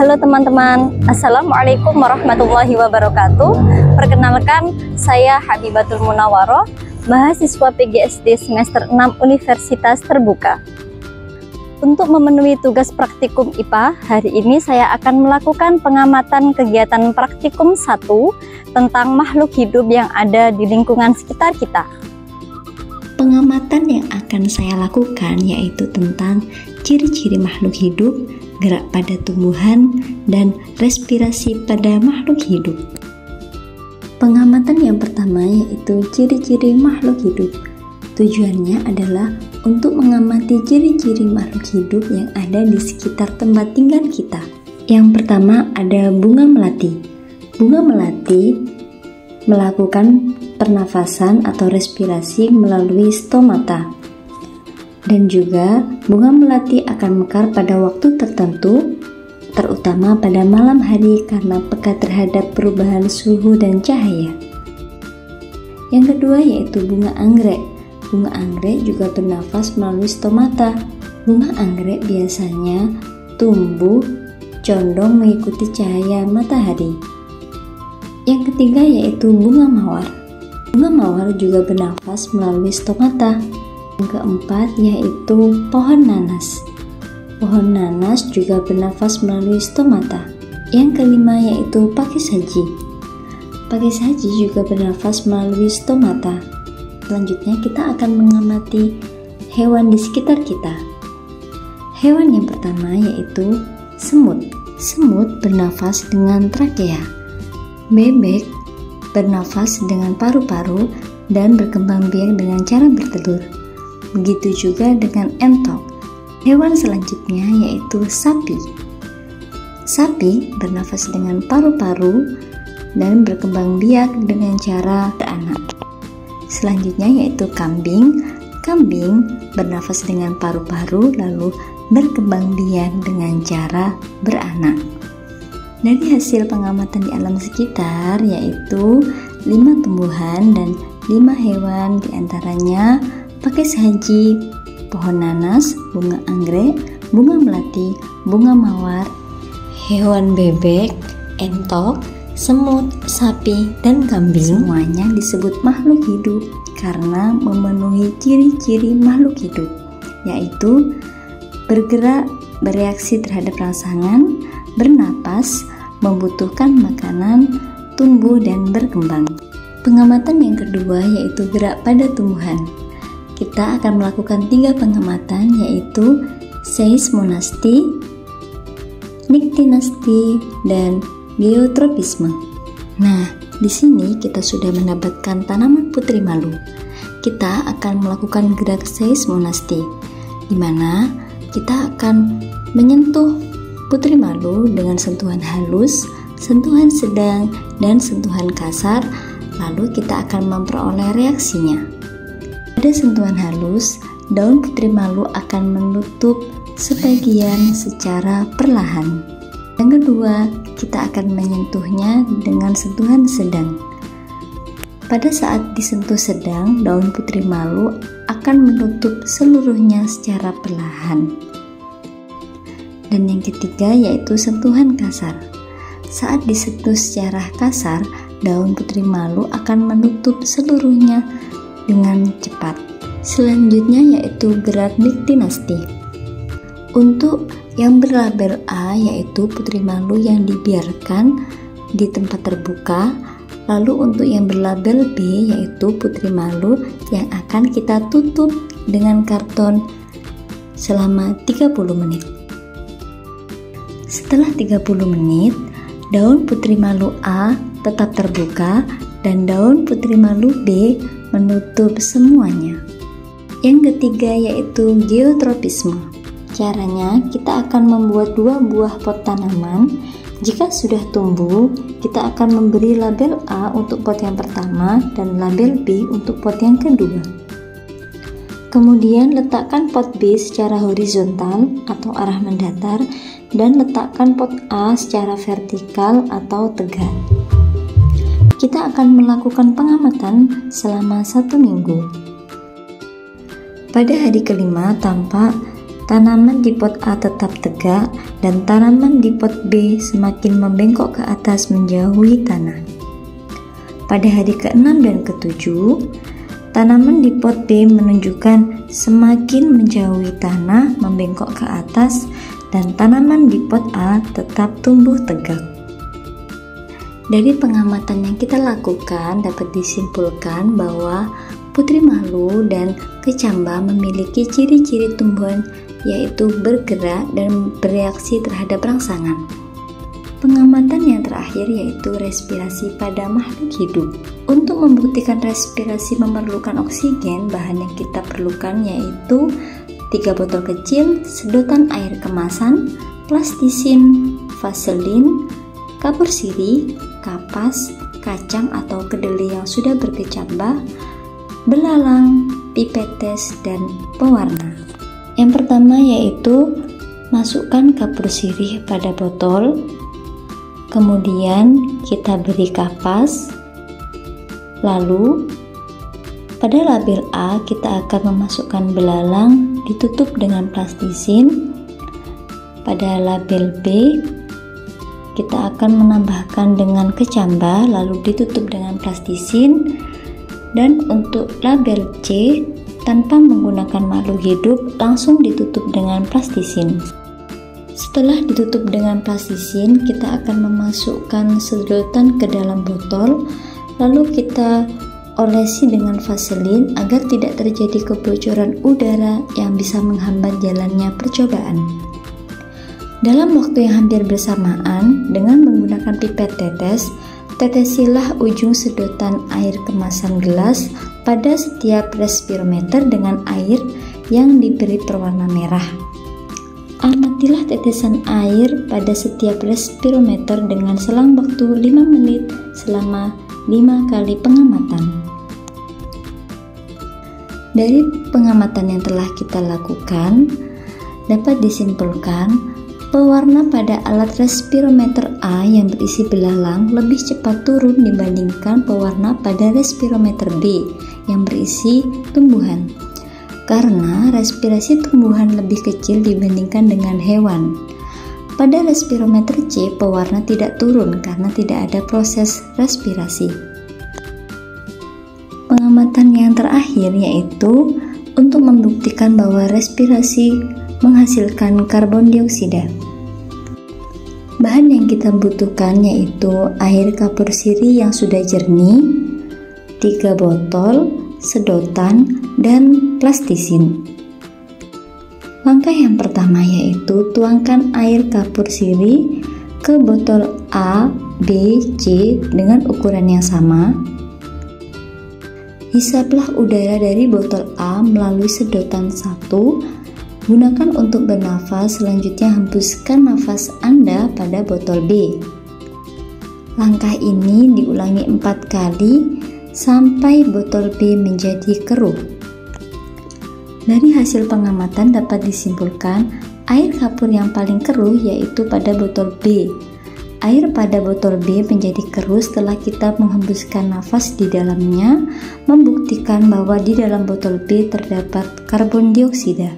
Halo teman-teman, Assalamualaikum warahmatullahi wabarakatuh. Perkenalkan, saya Habibatul Munawwaroh, mahasiswa PGSD semester 6 Universitas Terbuka. Untuk memenuhi tugas praktikum IPA, hari ini saya akan melakukan pengamatan kegiatan praktikum 1 tentang makhluk hidup yang ada di lingkungan sekitar kita. Pengamatan yang akan saya lakukan yaitu tentang ciri-ciri makhluk hidup, gerak pada tumbuhan, dan respirasi pada makhluk hidup. Pengamatan yang pertama yaitu ciri-ciri makhluk hidup. Tujuannya adalah untuk mengamati ciri-ciri makhluk hidup yang ada di sekitar tempat tinggal kita. Yang pertama ada bunga melati. Bunga melati melakukan pernafasan atau respirasi melalui stomata. Dan juga bunga melati akan mekar pada waktu tertentu, terutama pada malam hari karena peka terhadap perubahan suhu dan cahaya. Yang kedua yaitu bunga anggrek. Bunga anggrek juga bernafas melalui stomata. Bunga anggrek biasanya tumbuh condong mengikuti cahaya matahari. Yang ketiga yaitu bunga mawar. Bunga mawar juga bernafas melalui stomata. Yang keempat yaitu pohon nanas. Pohon nanas juga bernafas melalui stomata. Yang kelima yaitu pakis haji. Pakis haji juga bernafas melalui stomata. Selanjutnya kita akan mengamati hewan di sekitar kita. Hewan yang pertama yaitu semut. Semut bernafas dengan trakea. Bebek bernafas dengan paru-paru dan berkembang biak dengan cara bertelur. Begitu juga dengan entok. Hewan selanjutnya yaitu sapi. Sapi bernafas dengan paru-paru dan berkembang biak dengan cara beranak. Selanjutnya yaitu kambing. Kambing bernafas dengan paru-paru lalu berkembang biak dengan cara beranak. Dari hasil pengamatan di alam sekitar yaitu 5 tumbuhan dan 5 hewan, diantaranya pakis haji, pohon nanas, bunga anggrek, bunga melati, bunga mawar, hewan bebek, entok, semut, sapi, dan kambing. Semuanya disebut makhluk hidup karena memenuhi ciri-ciri makhluk hidup, yaitu bergerak, bereaksi terhadap rangsangan, bernapas, membutuhkan makanan, tumbuh dan berkembang. Pengamatan yang kedua yaitu gerak pada tumbuhan. Kita akan melakukan 3 pengamatan yaitu seismonasti, niktinasti, dan geotropisme. Nah, di sini kita sudah mendapatkan tanaman putri malu. Kita akan melakukan gerak seismonasti, di mana kita akan menyentuh putri malu dengan sentuhan halus, sentuhan sedang, dan sentuhan kasar, lalu kita akan memperoleh reaksinya. Pada sentuhan halus, daun putri malu akan menutup sebagian secara perlahan. Yang kedua, kita akan menyentuhnya dengan sentuhan sedang. Pada saat disentuh sedang, daun putri malu akan menutup seluruhnya secara perlahan. Dan yang ketiga yaitu sentuhan kasar. Saat disentuh secara kasar, daun putri malu akan menutup seluruhnya dengan cepat. Selanjutnya yaitu gerak niktinasti. Untuk yang berlabel A yaitu putri malu yang dibiarkan di tempat terbuka. Lalu untuk yang berlabel B yaitu putri malu yang akan kita tutup dengan karton selama 30 menit. Setelah 30 menit, daun putri malu A tetap terbuka dan daun putri malu B menutup semuanya. Yang ketiga yaitu geotropisme. Caranya kita akan membuat 2 buah pot tanaman. Jika sudah tumbuh, kita akan memberi label A untuk pot yang pertama dan label B untuk pot yang kedua. Kemudian letakkan pot B secara horizontal atau arah mendatar dan letakkan pot A secara vertikal atau tegak. Kita akan melakukan pengamatan selama 1 minggu. Pada hari kelima tampak tanaman di pot A tetap tegak dan tanaman di pot B semakin membengkok ke atas menjauhi tanah. Pada hari ke-6 dan ke-7, tanaman di pot B menunjukkan semakin menjauhi tanah, membengkok ke atas, dan tanaman di pot A tetap tumbuh tegak. Dari pengamatan yang kita lakukan dapat disimpulkan bahwa putri malu dan kecamba memiliki ciri-ciri tumbuhan yaitu bergerak dan bereaksi terhadap rangsangan. Pengamatan yang terakhir yaitu respirasi pada makhluk hidup. Untuk membuktikan respirasi memerlukan oksigen, bahan yang kita perlukan yaitu 3 botol kecil, sedotan air kemasan, plastisin, vaselin, kapur sirih, kapas, kacang atau kedelai yang sudah berkecambah, belalang, pipetes, dan pewarna. Yang pertama yaitu masukkan kapur sirih pada botol, kemudian kita beri kapas, lalu pada label A kita akan memasukkan belalang ditutup dengan plastisin. Pada label B kita akan menambahkan dengan kecambah lalu ditutup dengan plastisin. Dan untuk label C tanpa menggunakan makhluk hidup langsung ditutup dengan plastisin. Setelah ditutup dengan plastisin, kita akan memasukkan sedotan ke dalam botol, lalu kita olesi dengan vaselin agar tidak terjadi kebocoran udara yang bisa menghambat jalannya percobaan. Dalam waktu yang hampir bersamaan, dengan menggunakan pipet tetes, tetesilah ujung sedotan air kemasan gelas pada setiap respirometer dengan air yang diberi berwarna merah. Amatilah tetesan air pada setiap respirometer dengan selang waktu 5 menit selama 5 kali pengamatan. Dari pengamatan yang telah kita lakukan, dapat disimpulkan pewarna pada alat respirometer A yang berisi belalang lebih cepat turun dibandingkan pewarna pada respirometer B yang berisi tumbuhan. Karena respirasi tumbuhan lebih kecil dibandingkan dengan hewan. Pada respirometer C, pewarna tidak turun karena tidak ada proses respirasi. Pengamatan yang terakhir yaitu untuk membuktikan bahwa respirasi menghasilkan karbon dioksida. Bahan yang kita butuhkan yaitu air kapur sirih yang sudah jernih, 3 botol, sedotan, dan plastisin. Langkah yang pertama yaitu tuangkan air kapur sirih ke botol A, B, C dengan ukuran yang sama. Hisaplah udara dari botol A melalui sedotan 1. Gunakan untuk bernafas, selanjutnya hembuskan nafas Anda pada botol B. Langkah ini diulangi 4 kali sampai botol B menjadi keruh. Dari hasil pengamatan dapat disimpulkan air kapur yang paling keruh yaitu pada botol B. Air pada botol B menjadi keruh setelah kita menghembuskan nafas di dalamnya, membuktikan bahwa di dalam botol B terdapat karbon dioksida.